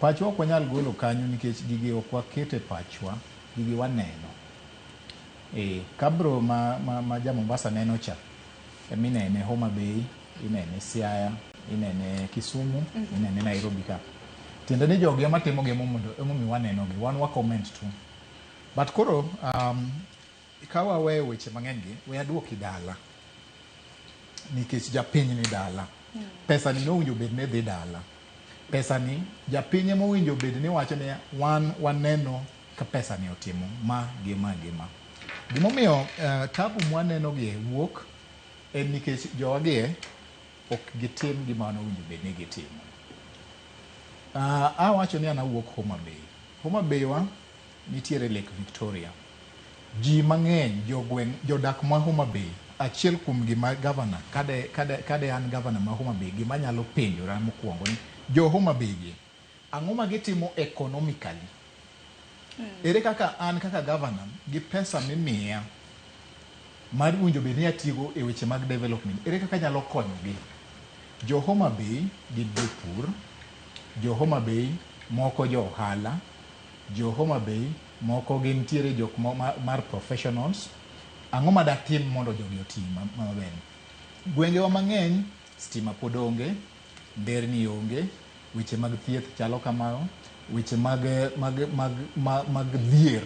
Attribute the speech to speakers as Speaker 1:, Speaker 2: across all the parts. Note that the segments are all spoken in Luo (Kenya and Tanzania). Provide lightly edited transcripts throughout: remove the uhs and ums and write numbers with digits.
Speaker 1: pachwa ok wanyal golo kanyo nikech gigi ok wakete pachwa, gigi waneno. Kabro ma ja Mombasa neno cha, minene Homa Bay, inene Siaya, inene Kisumu, inene Nairobi ka. Tiende ni jogi ema timo gimo mondo emomi waneno gi, wan wa comment tu. But koro ka waweyo weche mang'eny gi, we aduoki dala. Nikech japiny ni dala. Pesa ni nowinjo bed ne dhi dala. Pesa ni japiny ema owinjo bed ni wacho ni waneno ka pesa ni otimo ma gima. Gimomiyo tabu mwaneno gi wuok en nikech jowagie ok gitim gima nowinjo bed ni gitimo. Awacho ni anawuok Homa Bay. Homa Bay wa nitiere Lake Victoria. Ji mang'eny jodak ma Homa Bay, achiel kuom gima governor kade an governor ma Homa Bay, gima nyalo penjora mokwongo ni jo Homa Bay gi ang'o ma gitimo economically. Ere kaka an kaka governor gi pesa mimiya mar winjo bed ni atigo e weche mag development, ere kaka nyalo konyogi. Jo Homa Bay gin jopur, jo Homa Bay moko jo ohala, jo Homa Bay moko gin tiere jok mar professionals. Ang'o ma datim mondo jogi otim maber? Gwengewa mang'eny stima pod onge, nderni onge, weche mag thieth chalo kamano, weche mag dhier.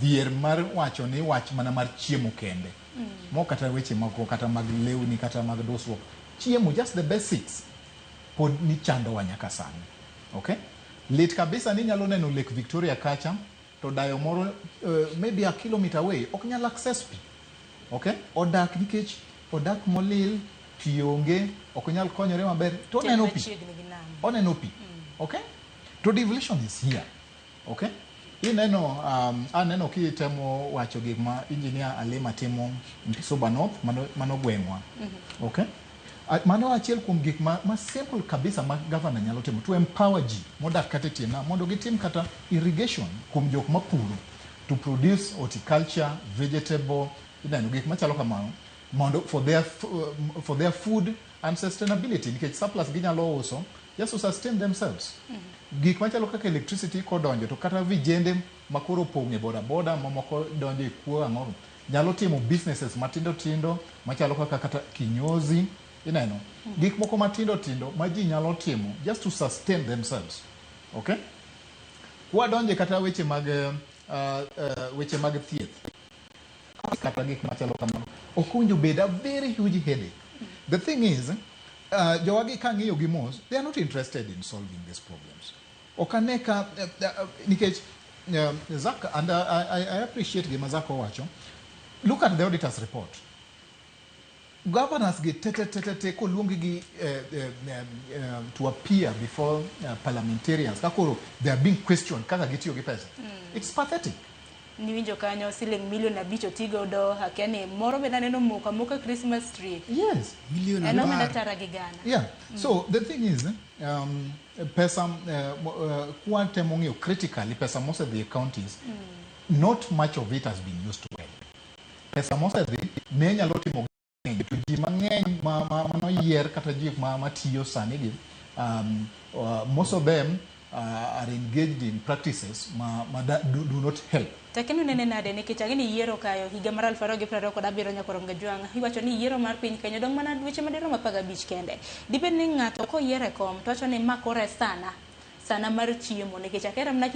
Speaker 1: Dhier mar wacho ni wach mana mar chiemo kende. Mo kata weche moko kata mag lewni kata mag dusruok. Chiemo, just the basics. Pod ni chando wa nyaka sani. Okay? Lit kabisa ni nyalo neno Lake Victoria kacha, to dayo moro maybe a kilometer away, ok nyal access pi. Okay? Odak nikech, odak molil, pi onge, ok nyal konyore maber, to neno pi. Oneno pi. Okay? To devolution is here. Okay? Aneno ki temo wacho gik ma engineer Alema timo Suba North, mano gweng'wa. Okay? Mano achiel kuom gik ma simple kabisa ma governor nyalo timo to empower ji modak kata tiena mondo gitim kata irrigation kuom jok mapuro to produce horticulture, vegetable, gik machalo kamano mondo for their food and sustainability, nikech surplus ginyalo uso just to sustain themselves. Gik machalo kaka electricity kodonjo to kata vijende makoro pong' e boda mamoko donjo e kuo ang'o nyalo timo businesses matindo machalo kata kinyozi. Ineno, gik moko matindo ma ji nyalo timo just to sustain themselves. Okay? Kwa donje kata weche mag thieth. Kata gik machalo kamano. Okunjo bed a very huge headache. The thing is, jowagi kang'iyo gi mos, they are not interested in solving these problems. Okaneka, nikech, Zaka, and I appreciate gima Zaka wacho. Look at the auditor's report. Governors get koluongi to appear before parliamentarians. Kakoro they are being questioned kaka gitiyo gi pesa. It's pathetic.
Speaker 2: Niwinjo kanyo siling milion 5 otigo do hakene moro be naneno moka Christmas tree.
Speaker 1: Yes,
Speaker 2: million. Ano mena tara gigana.
Speaker 1: Yeah. So the thing is pesa kwa temo ng'iyo critically pesa mosedhi kaontis, not much of it has been used well. Pesa mosedhi ne nyalo timo to ji mang'eny manoyier kata ji matiyo sani gi, most of them are engaged in practices do not help.
Speaker 2: Takenu nene nade nikech ageni yiero kayo higa mar 2027 nyaka rom gajwang'. Iwacho ni yiero mar piny Kenya dong mana dweche madero 15 kende. Dibed ni ng'ato koyiere kom to wacho ni makore sana mar chiemo nikech akera mna